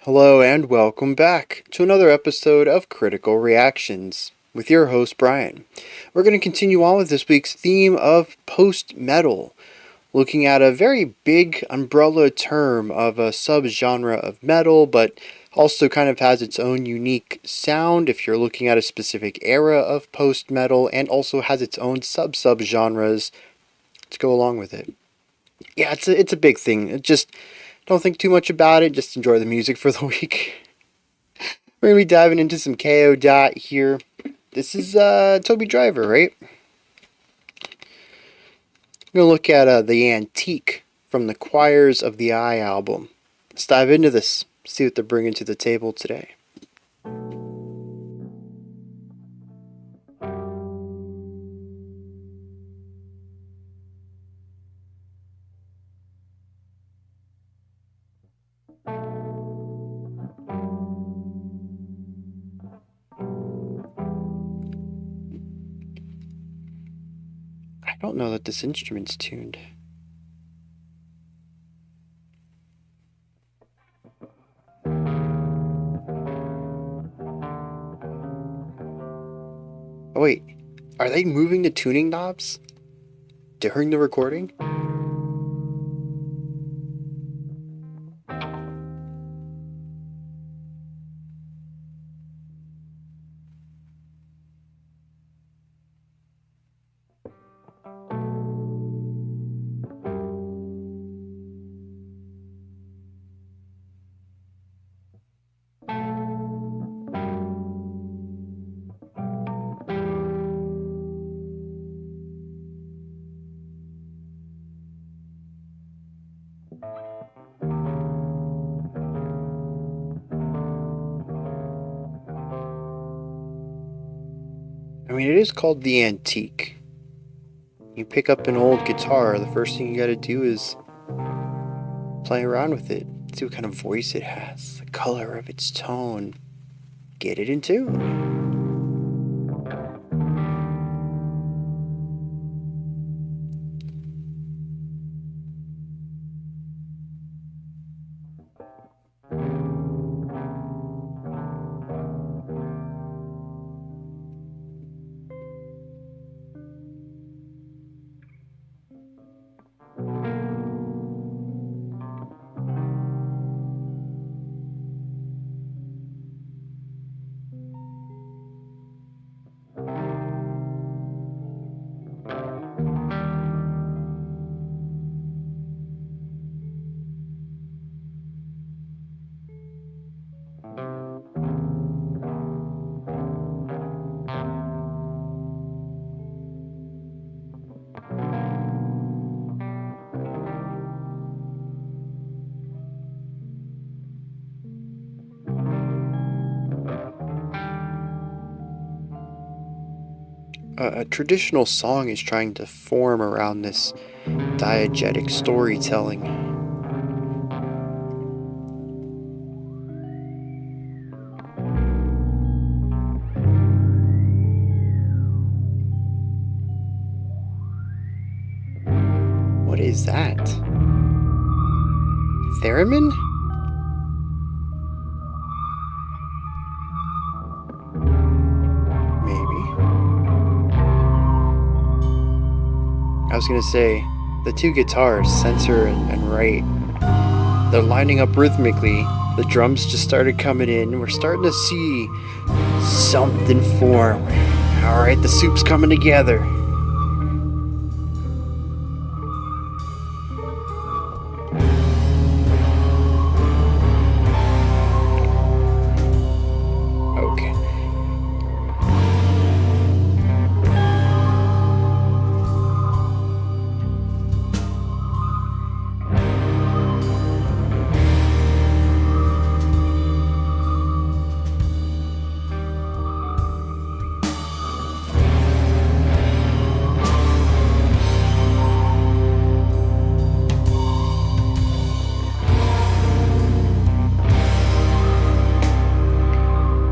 Hello and welcome back to another episode of Critical Reactions with your host Bryan. We're going to continue on with this week's theme of post-metal, looking at a very big umbrella term of a subgenre of metal, but also kind of has its own unique sound if you're looking at a specific era of post-metal, and also has its own sub-subgenres to go along with it. Yeah, it's a big thing. Don't think too much about it. Just enjoy the music for the week. We're gonna be diving into some Kayo dot here. This is Toby Driver, right? We're gonna look at the Antique from the Choirs of the Eye album. Let's dive into this. See what they're bringing to the table today. I don't know that this instrument's tuned. Oh wait, are they moving the tuning knobs during the recording? I mean, it is called the Antique. You pick up an old guitar, the first thing you gotta do is play around with it. See what kind of voice it has, the color of its tone. Get it in tune. A traditional song is trying to form around this diegetic storytelling. What is that? Theremin? I was gonna say, the two guitars, center and right, they're lining up rhythmically. The drums just started coming in. We're starting to see something form. Alright, the soup's coming together.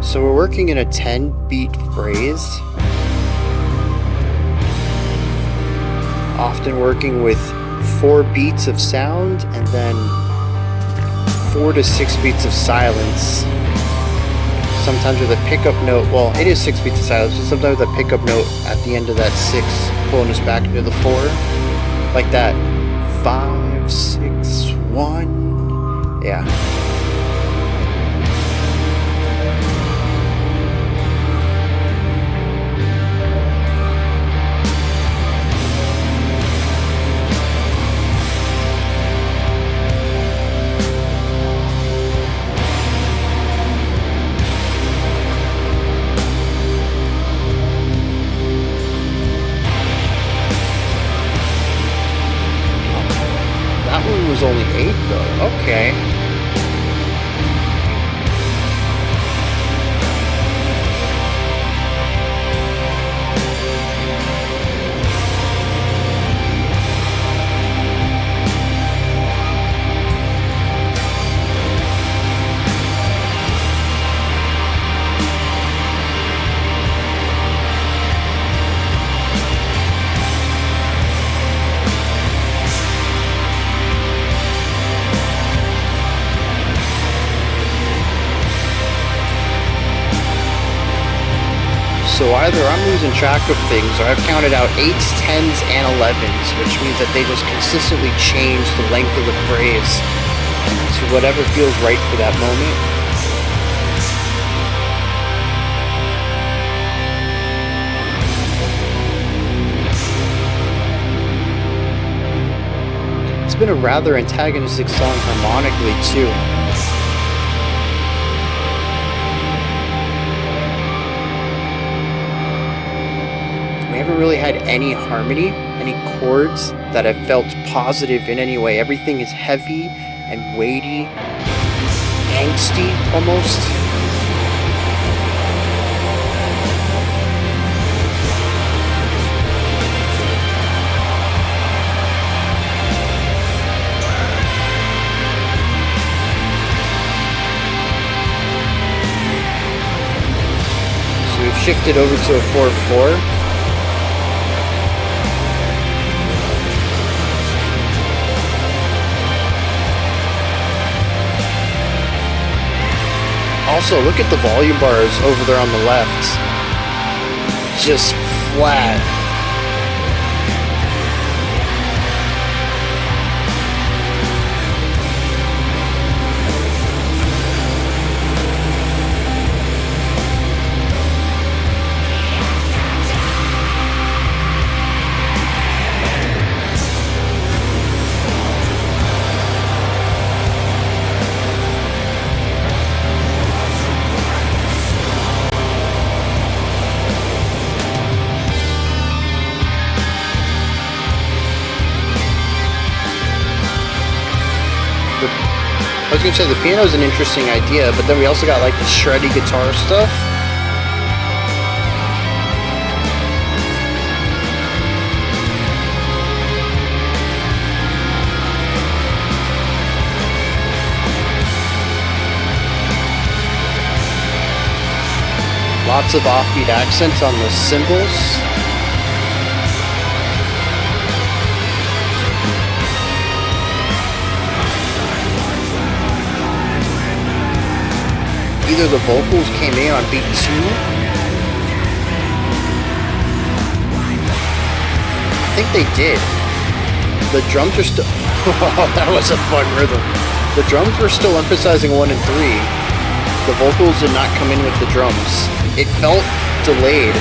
So we're working in a 10-beat phrase, often working with 4 beats of sound and then 4 to 6 beats of silence. Sometimes with a pickup note, well, it is 6 beats of silence, but sometimes with a pickup note at the end of that 6, pulling us back into the 4. Like that. 5, 6, 1. Yeah. Was only 8 though. Okay. So either I'm losing track of things, or I've counted out 8s, 10s, and 11s, which means that they just consistently change the length of the phrase to whatever feels right for that moment. It's been a rather antagonistic song harmonically too. We haven't really had any harmony, any chords that have felt positive in any way. Everything is heavy and weighty, angsty almost. So we've shifted over to a 4/4. Also, look at the volume bars over there on the left. Just flat. I was gonna say the piano is an interesting idea, but then we also got like the shreddy guitar stuff. Lots of offbeat accents on the cymbals. Either the vocals came in on beat 2. I think they did. The drums are still... Oh, that was a fun rhythm. The drums were still emphasizing 1 and 3. The vocals did not come in with the drums. It felt delayed.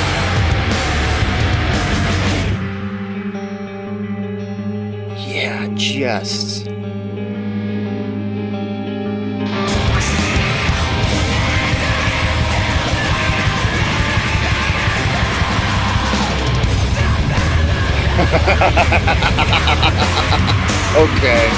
Yeah, just... Okay.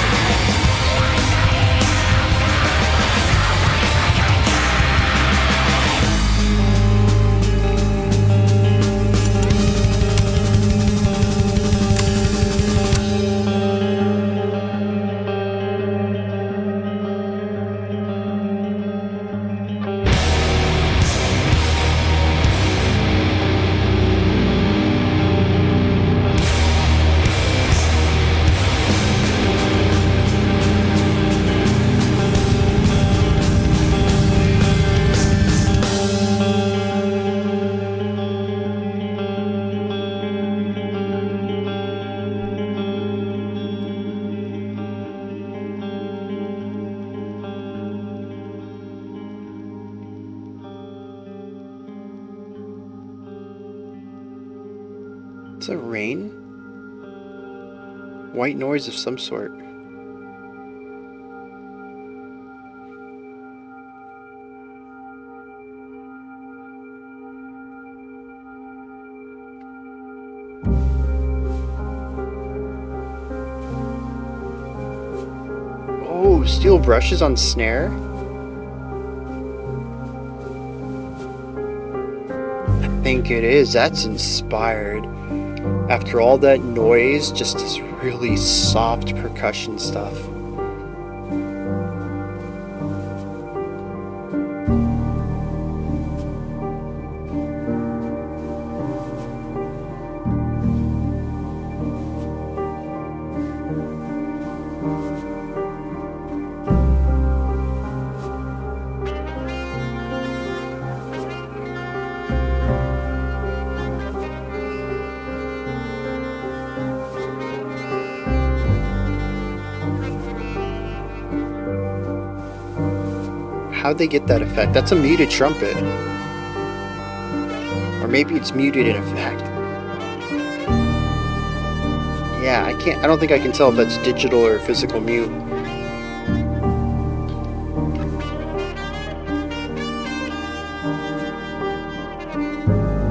It's a rain? White noise of some sort. Oh, steel brushes on snare? I think it is. That's inspired. After all that noise, just this really soft percussion stuff. How'd they get that effect? That's a muted trumpet. Or maybe it's muted in effect. Yeah, I don't think I can tell if that's digital or physical mute.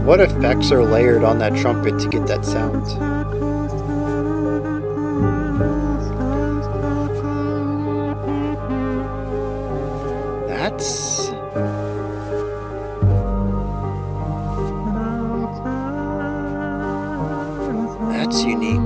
What effects are layered on that trumpet to get that sound? That's unique.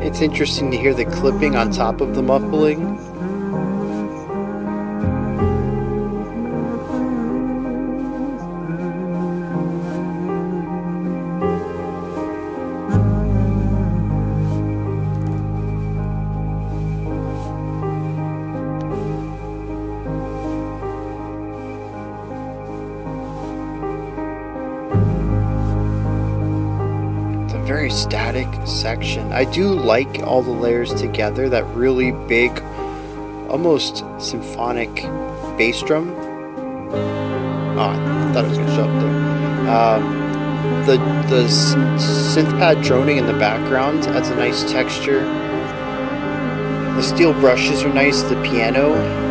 It's interesting to hear the clipping on top of the muffling. Very static section. I do like all the layers together. That really big, almost symphonic bass drum. Oh, I thought it was gonna show up there. The synth pad droning in the background adds a nice texture. The steel brushes are nice. The piano.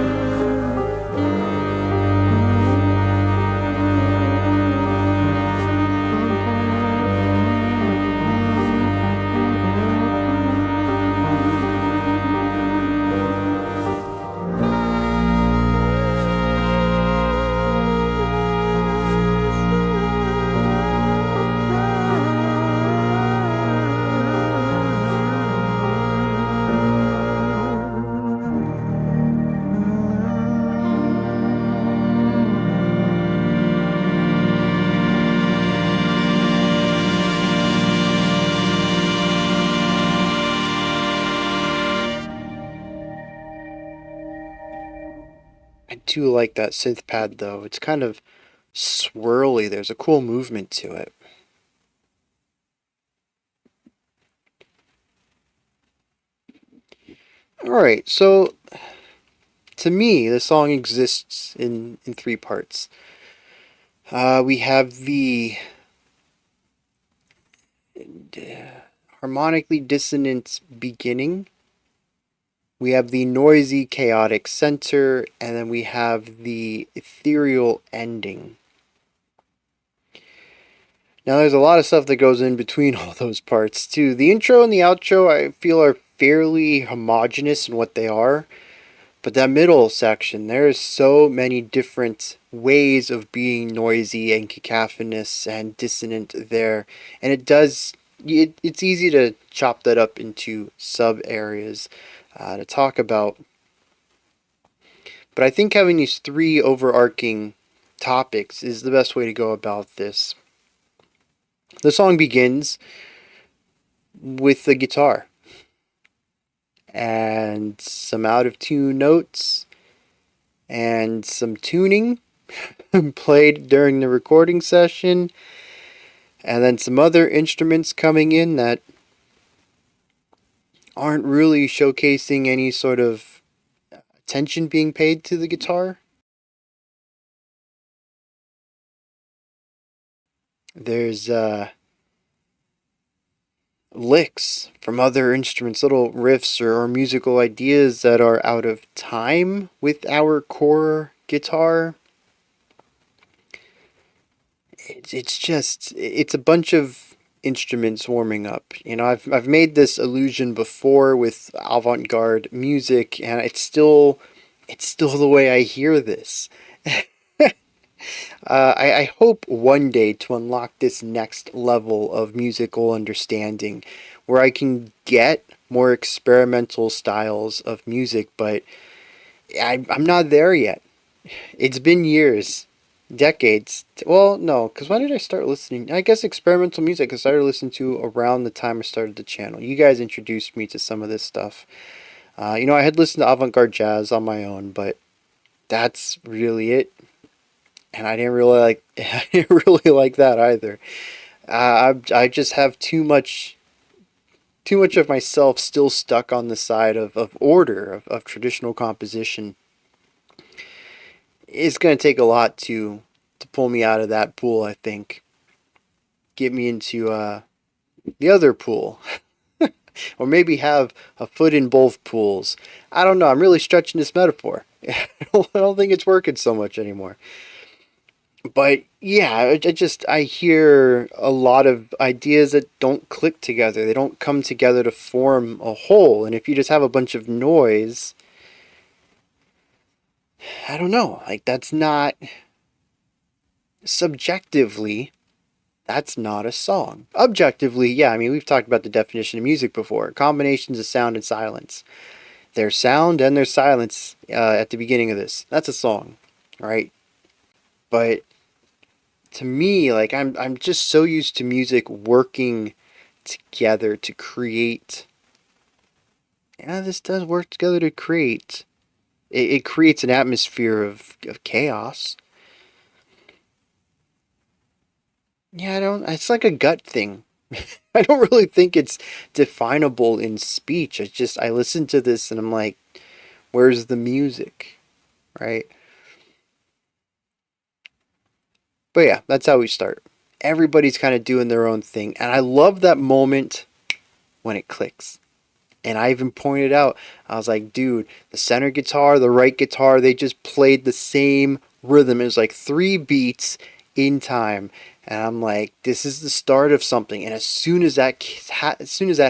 do like that synth pad though. It's kind of swirly. There's a cool movement to it. Alright, so to me, the song exists in three parts. We have the harmonically dissonant beginning. We have the noisy, chaotic center, and then we have the ethereal ending. Now, there's a lot of stuff that goes in between all those parts, too. The intro and the outro, I feel, are fairly homogenous in what they are. But that middle section, there's so many different ways of being noisy and cacophonous and dissonant there. And it's easy to chop that up into sub areas to talk about. But I think having these three overarching topics is the best way to go about this. The song begins with the guitar and some out of tune notes and some tuning played during the recording session, and then some other instruments coming in that aren't really showcasing any sort of attention being paid to the guitar. There's licks from other instruments, little riffs or musical ideas that are out of time with our core guitar. It's a bunch of instruments warming up. You know, I've made this illusion before with avant-garde music, and it's still the way I hear this. I hope one day to unlock this next level of musical understanding where I can get more experimental styles of music, but I'm not there yet. It's been years, decades. Well, no, because when did I start listening? I guess experimental music I started listening to around the time I started the channel. You guys introduced me to some of this stuff. I had listened to avant-garde jazz on my own, but that's really it. And I didn't really I didn't really like that either. I just have too much of myself still stuck on the side of order of traditional composition. It's gonna take a lot to pull me out of that pool, I think. Get me into the other pool. Or maybe have a foot in both pools. I don't know, I'm really stretching this metaphor. I don't think it's working so much anymore. But yeah, I hear a lot of ideas that don't click together. They don't come together to form a whole. And if you just have a bunch of noise, I don't know. Like, that's not subjectively, that's not a song. Objectively, yeah, I mean, we've talked about the definition of music before. Combinations of sound and silence. There's sound and there's silence at the beginning of this. That's a song, right? But to me, like, I'm just so used to music working together to create. Yeah, this does work together to create. It creates an atmosphere of chaos. Yeah, I don't. It's like a gut thing. I don't really think it's definable in speech. I listen to this and I'm like, where's the music, right? But yeah, that's how we start. Everybody's kind of doing their own thing, and I love that moment when it clicks. And I even pointed out, I was like, dude, the center guitar, the right guitar, they just played the same rhythm. It was like 3 beats in time. And I'm like, this is the start of something. And as soon as that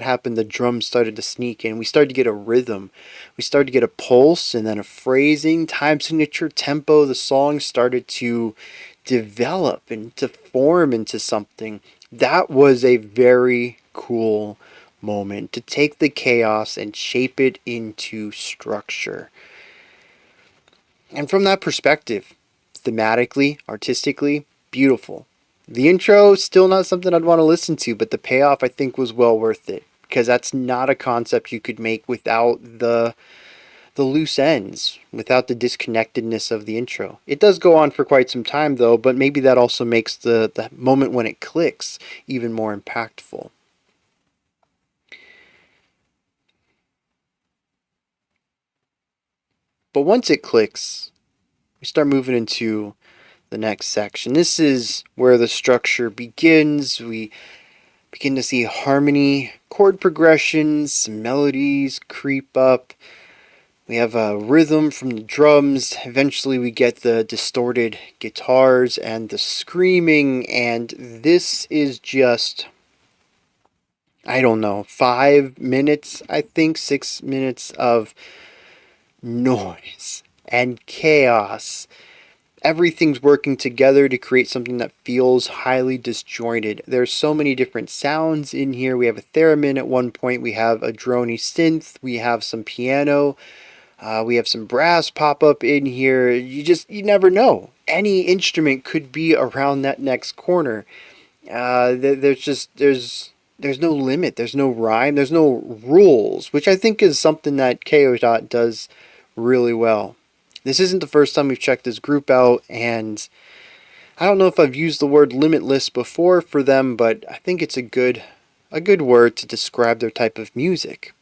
happened, the drums started to sneak in. We started to get a rhythm. We started to get a pulse and then a phrasing, time signature, tempo. The song started to develop and to form into something. That was a very cool moment to take the chaos and shape it into structure. And from that perspective, thematically, artistically, beautiful. The intro, still not something I'd want to listen to, but the payoff I think was well worth it. Because that's not a concept you could make without the the loose ends without the disconnectedness of the intro. It does go on for quite some time though, but maybe that also makes the moment when it clicks even more impactful. But once it clicks, we start moving into the next section. This is where the structure begins. We begin to see harmony, chord progressions, some melodies creep up. We have a rhythm from the drums. Eventually we get the distorted guitars and the screaming, and this is just, I don't know, 5 minutes, I think 6 minutes of noise and chaos. Everything's working together to create something that feels highly disjointed. There's so many different sounds in here. We have a theremin at one point. We have a drony synth. We have some piano. We have some brass pop up in here. You never know. Any instrument could be around that next corner. There's no limit. There's no rhyme. There's no rules, which I think is something that Kayo does really well. This isn't the first time we've checked this group out, and I don't know if I've used the word limitless before for them, but I think it's a good word to describe their type of music.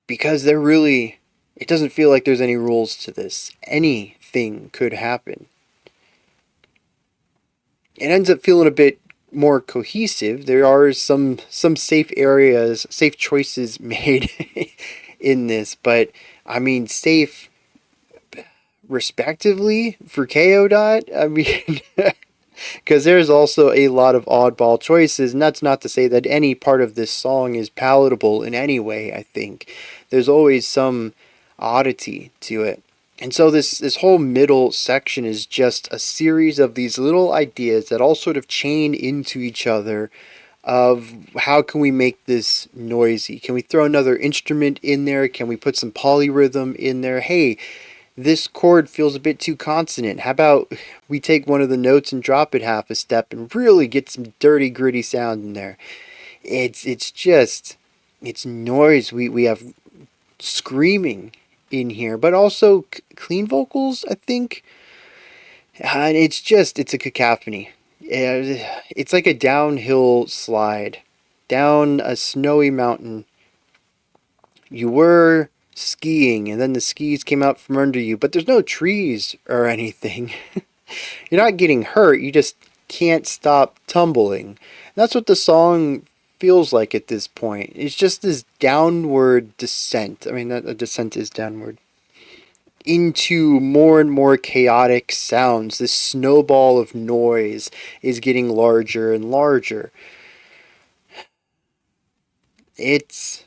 Because it doesn't feel like there's any rules to this. Anything could happen. It ends up feeling a bit more cohesive. There are some safe areas, safe choices made in this, but I mean safe respectively for Kayo. I mean, because there's also a lot of oddball choices, and that's not to say that any part of this song is palatable in any way. I think there's always some oddity to it. And so this whole middle section is just a series of these little ideas that all sort of chain into each other of how can we make this noisy? Can we throw another instrument in there? Can we put some polyrhythm in there? Hey, this chord feels a bit too consonant. How about we take one of the notes and drop it half a step and really get some dirty, gritty sound in there? It's noise. We have screaming in here, but also clean vocals, I think. And it's a cacophony. It's like a downhill slide down a snowy mountain. You were skiing, and then the skis came out from under you, but there's no trees or anything. You're not getting hurt, you just can't stop tumbling. And that's what the song feels like at this point. It's just this downward descent. I mean, that descent is downward. Into more and more chaotic sounds. This snowball of noise is getting larger and larger. It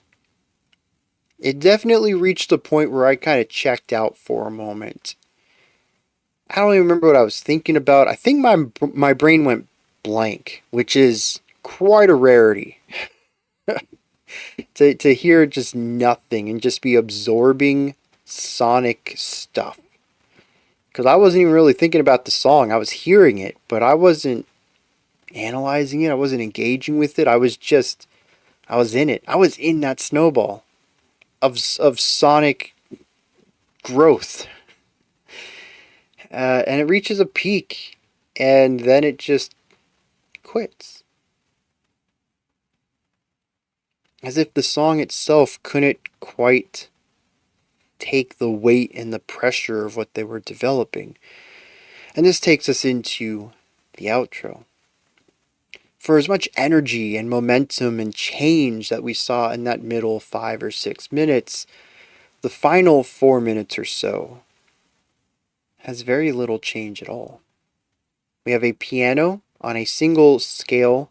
definitely reached a point where I kind of checked out for a moment. I don't even remember what I was thinking about. I think my brain went blank, which is quite a rarity. to hear just nothing and just be absorbing sonic stuff. Because I wasn't even really thinking about the song. I was hearing it, but I wasn't analyzing it. I wasn't engaging with it. I was in it. I was in that snowball of sonic growth. And it reaches a peak, and then it just quits. As if the song itself couldn't quite take the weight and the pressure of what they were developing. And this takes us into the outro. For as much energy and momentum and change that we saw in that middle 5 or 6 minutes, the final 4 minutes or so has very little change at all. We have a piano on a single scale,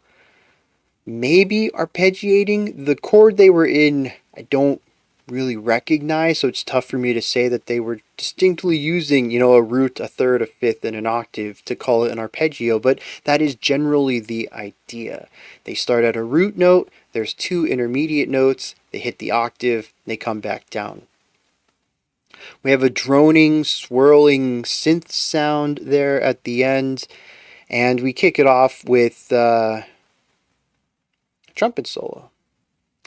maybe arpeggiating. The chord they were in, I don't really recognize, so it's tough for me to say that they were distinctly using, a root, a third, a fifth, and an octave to call it an arpeggio, but that is generally the idea. They start at a root note, there's 2 intermediate notes, they hit the octave, they come back down. We have a droning, swirling synth sound there at the end, and we kick it off with a trumpet solo.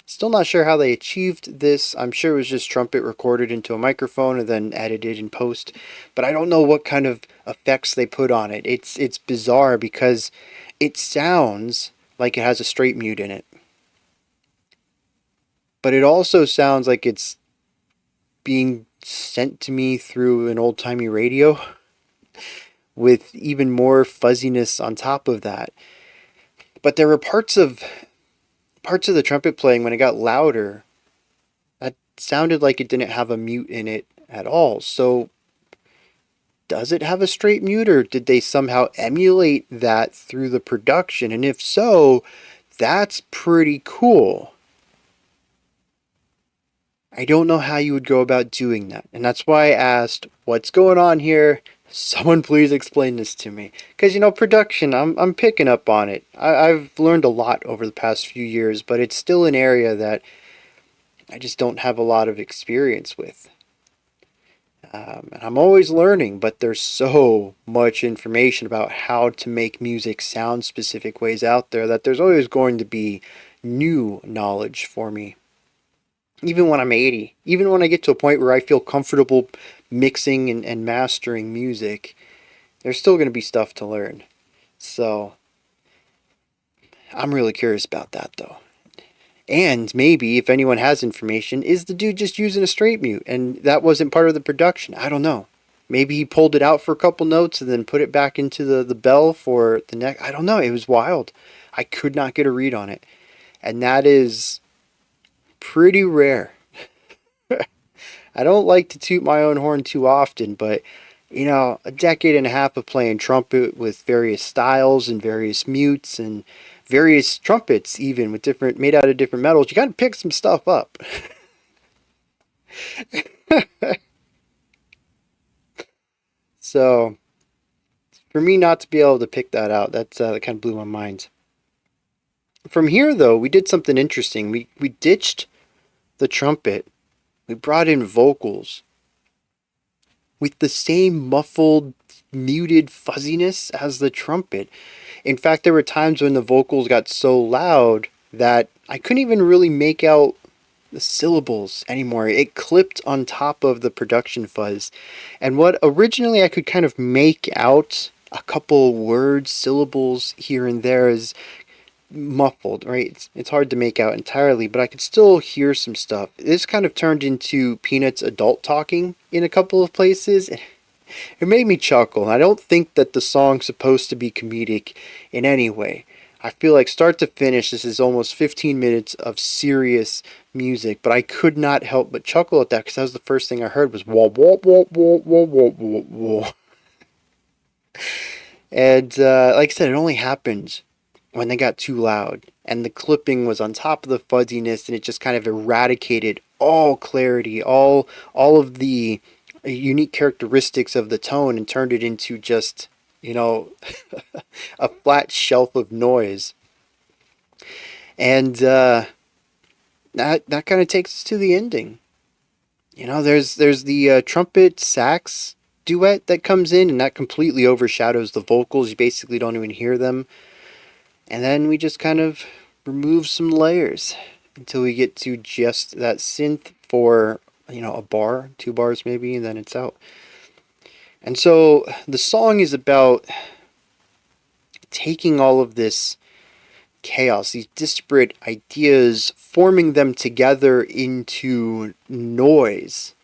Still not sure how they achieved this. I'm sure it was just trumpet recorded into a microphone and then edited in post. But I don't know what kind of effects they put on it. It's bizarre because it sounds like it has a straight mute in it. But it also sounds like it's being sent to me through an old-timey radio with even more fuzziness on top of that. But there were parts of the trumpet playing when it got louder that sounded like it didn't have a mute in it at all. So does it have a straight mute, or did they somehow emulate that through the production? And if so, that's pretty cool. I don't know how you would go about doing that. And that's why I asked, what's going on here? Someone please explain this to me. Because, production, I'm picking up on it. I've learned a lot over the past few years, but it's still an area that I just don't have a lot of experience with. And I'm always learning, but there's so much information about how to make music sound specific ways out there that there's always going to be new knowledge for me. Even when I'm 80, even when I get to a point where I feel comfortable mixing and mastering music, there's still going to be stuff to learn. So I'm really curious about that though. And maybe if anyone has information, is the dude just using a straight mute and that wasn't part of the production? I don't know. Maybe he pulled it out for a couple notes and then put it back into the bell for the next. I don't know. It was wild. I could not get a read on it. And that is pretty rare. I don't like to toot my own horn too often, but a decade and a half of playing trumpet with various styles and various mutes and various trumpets, even with different, made out of different metals, you got to pick some stuff up. So, for me not to be able to pick that out, that kind of blew my mind. From here, though, we did something interesting. We ditched the trumpet. We brought in vocals with the same muffled, muted fuzziness as the trumpet. In fact, there were times when the vocals got so loud that I couldn't even really make out the syllables anymore. It clipped on top of the production fuzz. And what originally I could kind of make out a couple words, syllables here and there is muffled, right? It's hard to make out entirely, but I could still hear some stuff. This kind of turned into Peanuts adult talking in a couple of places. It made me chuckle. I don't think that the song's supposed to be comedic in any way. I feel like start to finish, this is almost 15 minutes of serious music, but I could not help but chuckle at that because that was the first thing I heard was wah wah wah wah wah wah wah wah. And like I said, it only happened when they got too loud and the clipping was on top of the fuzziness and it just kind of eradicated all clarity, all of the unique characteristics of the tone and turned it into just, a flat shelf of noise. And that kind of takes us to the ending. There's the trumpet sax duet that comes in and that completely overshadows the vocals. You basically don't even hear them. And then we just kind of remove some layers until we get to just that synth for, a bar, 2 bars maybe, and then it's out. And so the song is about taking all of this chaos, these disparate ideas, forming them together into noise.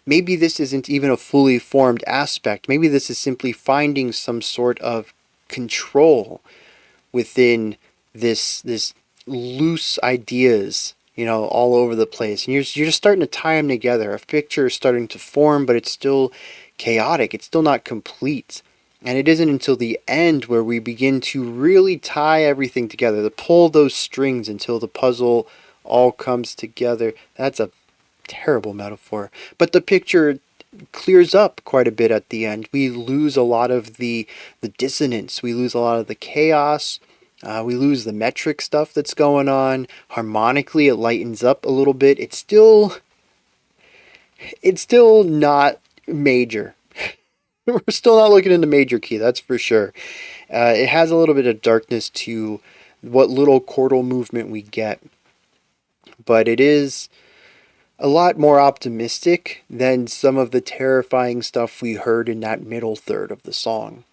Maybe this isn't even a fully formed aspect. Maybe this is simply finding some sort of control within this loose ideas, all over the place. And you're just starting to tie them together. A picture is starting to form, but it's still chaotic. It's still not complete. And it isn't until the end where we begin to really tie everything together, to pull those strings until the puzzle all comes together. That's a terrible metaphor. But the picture clears up quite a bit at the end. We lose a lot of the dissonance. We lose a lot of the chaos. We lose the metric stuff that's going on. Harmonically, it lightens up a little bit. It's still not major. We're still not looking in the major key, that's for sure. It has a little bit of darkness to what little chordal movement we get. but it is a lot more optimistic than some of the terrifying stuff we heard in that middle third of the song.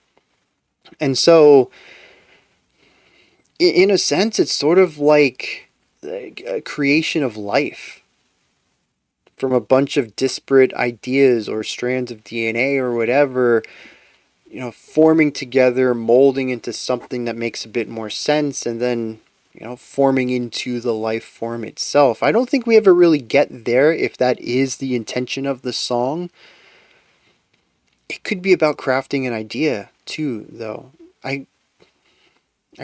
And so, in a sense, it's sort of like a creation of life from a bunch of disparate ideas or strands of DNA or whatever, forming together, molding into something that makes a bit more sense, and then, forming into the life form itself. I don't think we ever really get there if that is the intention of the song. It could be about crafting an idea too, though. I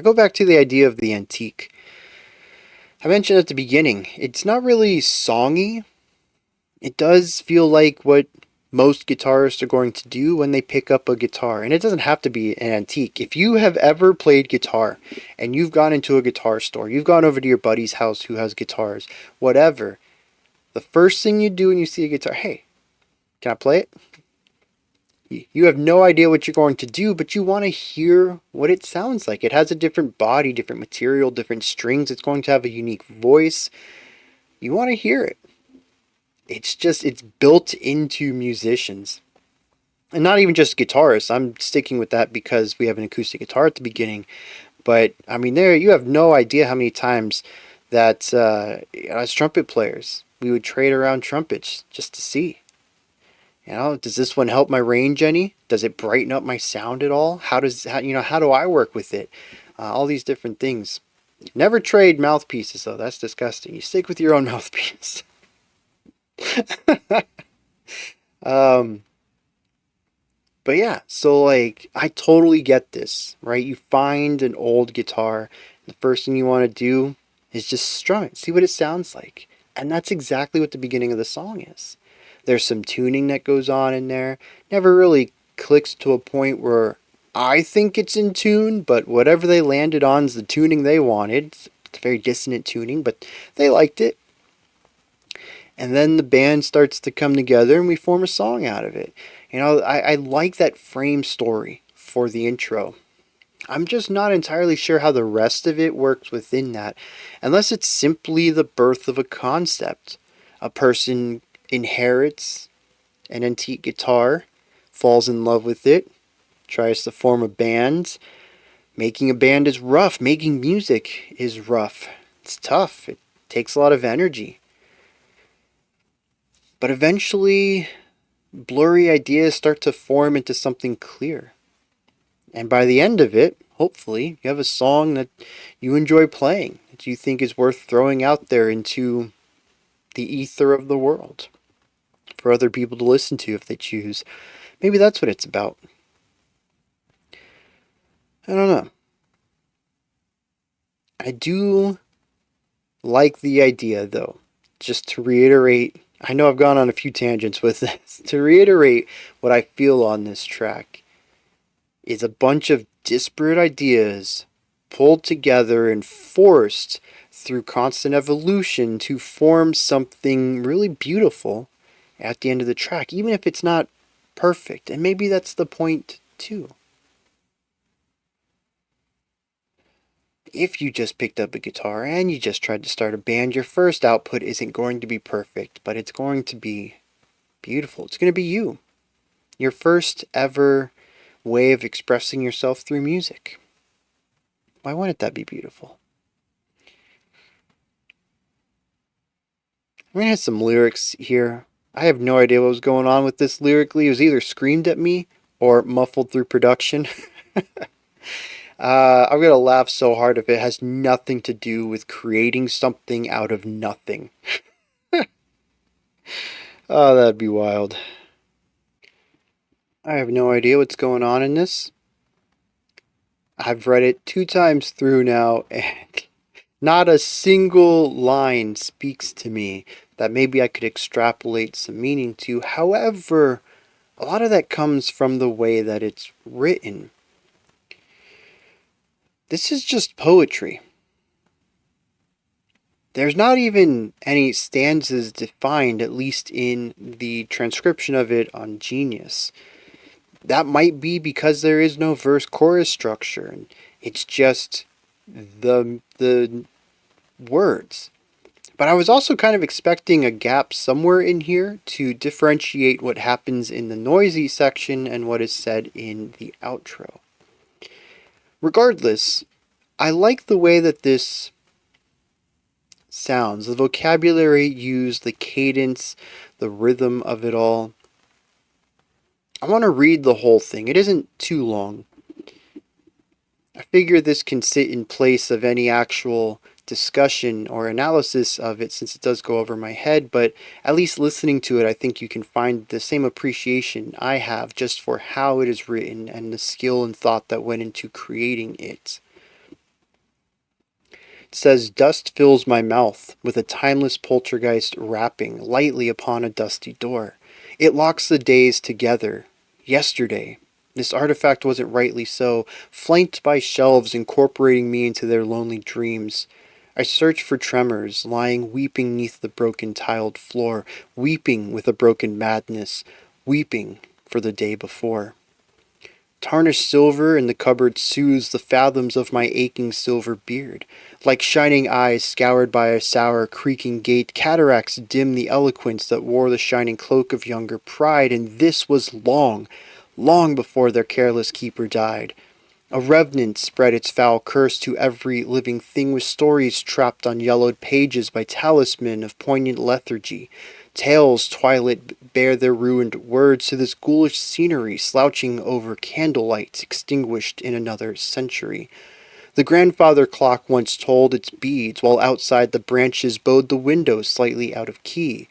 go back to the idea of the antique. I mentioned at the beginning, it's not really songy. It does feel like what most guitarists are going to do when they pick up a guitar. And it doesn't have to be an antique. If you have ever played guitar and you've gone into a guitar store, you've gone over to your buddy's house who has guitars, whatever, the first thing you do when you see a guitar, hey, can I play it? You have no idea what you're going to do, but you want to hear what it sounds like. It has a different body, different material, different strings. It's going to have a unique voice. You want to hear it. It's built into musicians. And not even just guitarists. I'm sticking with that because we have an acoustic guitar at the beginning. But, I mean, there you have no idea how many times that as trumpet players, we would trade around trumpets just to see. Does this one help my range any? Does it brighten up my sound at all? How do I work with it? All these different things. Never trade mouthpieces, though. That's disgusting. You stick with your own mouthpiece. um, but yeah, so like, I totally get this, right? You find an old guitar, the first thing you want to do is just strum it, see what it sounds like. And that's exactly what the beginning of the song is. There's some tuning that goes on in there. Never really clicks to a point where I think it's in tune, but whatever they landed on is the tuning they wanted. It's a very dissonant tuning, but they liked it. And then the band starts to come together and we form a song out of it. I like that frame story for the intro. I'm just not entirely sure how the rest of it works within that, unless it's simply the birth of a concept. A person inherits an antique guitar, falls in love with it, tries to form a band. Making a band is rough. Making music is rough. It's tough. It takes a lot of energy. But eventually, blurry ideas start to form into something clear. And by the end of it, hopefully, you have a song that you enjoy playing, that you think is worth throwing out there into the ether of the world for other people to listen to if they choose. Maybe that's what it's about. I don't know. I do like the idea, though, just to reiterate. I know I've gone on a few tangents with this. To reiterate what I feel on this track is a bunch of disparate ideas pulled together and forced through constant evolution to form something really beautiful at the end of the track, even if it's not perfect. And maybe that's the point too. If you just picked up a guitar and you just tried to start a band, your first output isn't going to be perfect, but it's going to be beautiful. It's going to be you. Your first ever way of expressing yourself through music. Why wouldn't that be beautiful? I'm going to have some lyrics here. I have no idea what was going on with this lyrically. It was either screamed at me or muffled through production. I'm going to laugh so hard if it has nothing to do with creating something out of nothing. Oh, that'd be wild. I have no idea what's going on in this. I've read it 2 times through now, and not a single line speaks to me that maybe I could extrapolate some meaning to. However, a lot of that comes from the way that it's written. This is just poetry. There's not even any stanzas defined, at least in the transcription of it on Genius. That might be because there is no verse-chorus structure, and it's just the words But I was also kind of expecting a gap somewhere in here to differentiate what happens in the noisy section and what is said in the outro. Regardless, I like the way that this sounds. The vocabulary used, the cadence, the rhythm of it all. I want to read the whole thing. It isn't too long. I figure this can sit in place of any actual discussion or analysis of it since it does go over my head, but at least listening to it, I think you can find the same appreciation I have just for how it is written and the skill and thought that went into creating it. It says, "Dust fills my mouth with a timeless poltergeist rapping lightly upon a dusty door. It locks the days together. Yesterday. This artifact wasn't rightly so, flanked by shelves incorporating me into their lonely dreams. I search for tremors, lying weeping neath the broken tiled floor, weeping with a broken madness, weeping for the day before. Tarnished silver in the cupboard soothes the fathoms of my aching silver beard. Like shining eyes scoured by a sour, creaking gate, cataracts dim the eloquence that wore the shining cloak of younger pride, and this was long, long before their careless keeper died. A revenant spread its foul curse to every living thing with stories trapped on yellowed pages by talisman of poignant lethargy. Tales twilight bear their ruined words to this ghoulish scenery slouching over candlelight extinguished in another century. The grandfather clock once told its beads, while outside the branches bowed the windows slightly out of key.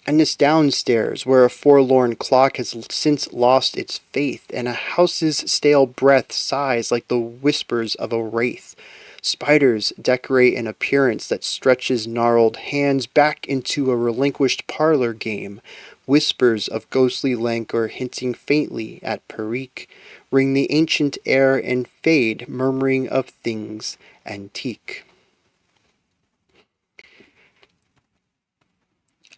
And this downstairs, where a forlorn clock has since lost its faith, and a house's stale breath sighs like the whispers of a wraith. Spiders decorate an appearance that stretches gnarled hands back into a relinquished parlor game. Whispers of ghostly languor hinting faintly at Perique ring the ancient air and fade, murmuring of things antique.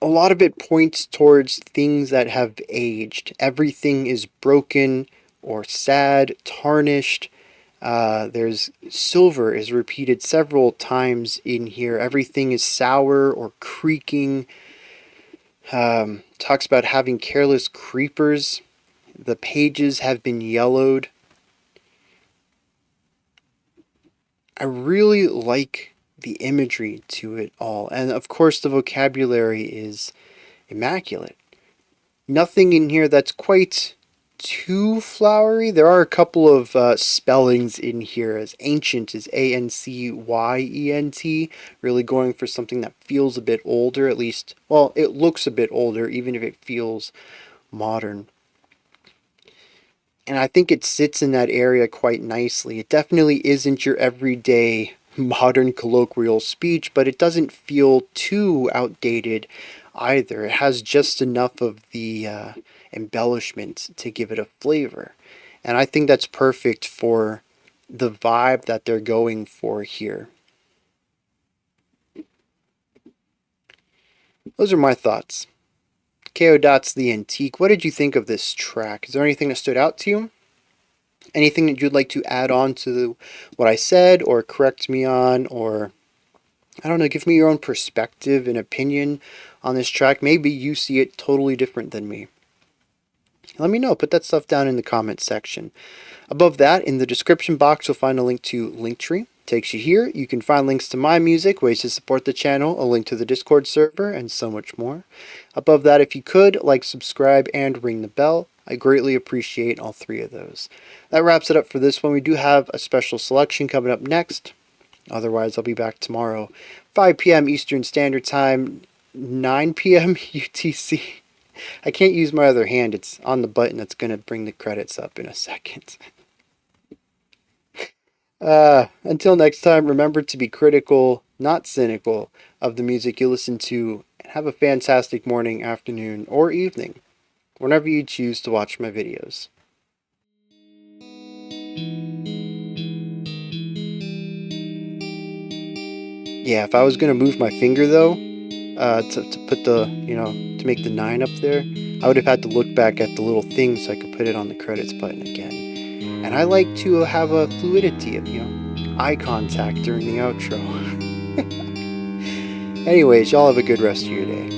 A lot of it points towards things that have aged. Everything is broken or sad, tarnished. There's silver is repeated several times in here. Everything is sour or creaking. Talks about having careless creepers. The pages have been yellowed. I really like the imagery to it all. And of course, the vocabulary is immaculate. Nothing in here that's quite too flowery. There are a couple of spellings in here, as ancient is Ancyent, really going for something that feels a bit older, at least, well, it looks a bit older, even if it feels modern. And I think it sits in that area quite nicely. It definitely isn't your everyday modern colloquial speech, but it doesn't feel too outdated either. It has just enough of the embellishments to give it a flavor. And I think that's perfect for the vibe that they're going for here. Those are my thoughts. Kayo Dot's The Antique. What did you think of this track? Is there anything that stood out to you? Anything that you'd like to add on to what I said or correct me on, or I don't know, give me your own perspective and opinion on this track. Maybe you see it totally different than me. Let me know. Put that stuff down in the comments section. Above that, in the description box, you'll find a link to Linktree. Takes you here. You can find links to my music, ways to support the channel, a link to the Discord server, and so much more. Above that, if you could, like, subscribe, and ring the bell. I greatly appreciate all three of those. That wraps it up for this one. We do have a special selection coming up next. Otherwise, I'll be back tomorrow, 5 p.m. Eastern Standard Time, 9 p.m. UTC. I can't use my other hand. It's on the button that's going to bring the credits up in a second. Until next time, remember to be critical, not cynical, of the music you listen to, and have a fantastic morning, afternoon, or evening, whenever you choose to watch my videos. Yeah, if I was going to move my finger, though, to put the, to make the 9 up there, I would have had to look back at the little thing so I could put it on the credits button again. And I like to have a fluidity of, eye contact during the outro. Anyways, y'all have a good rest of your day.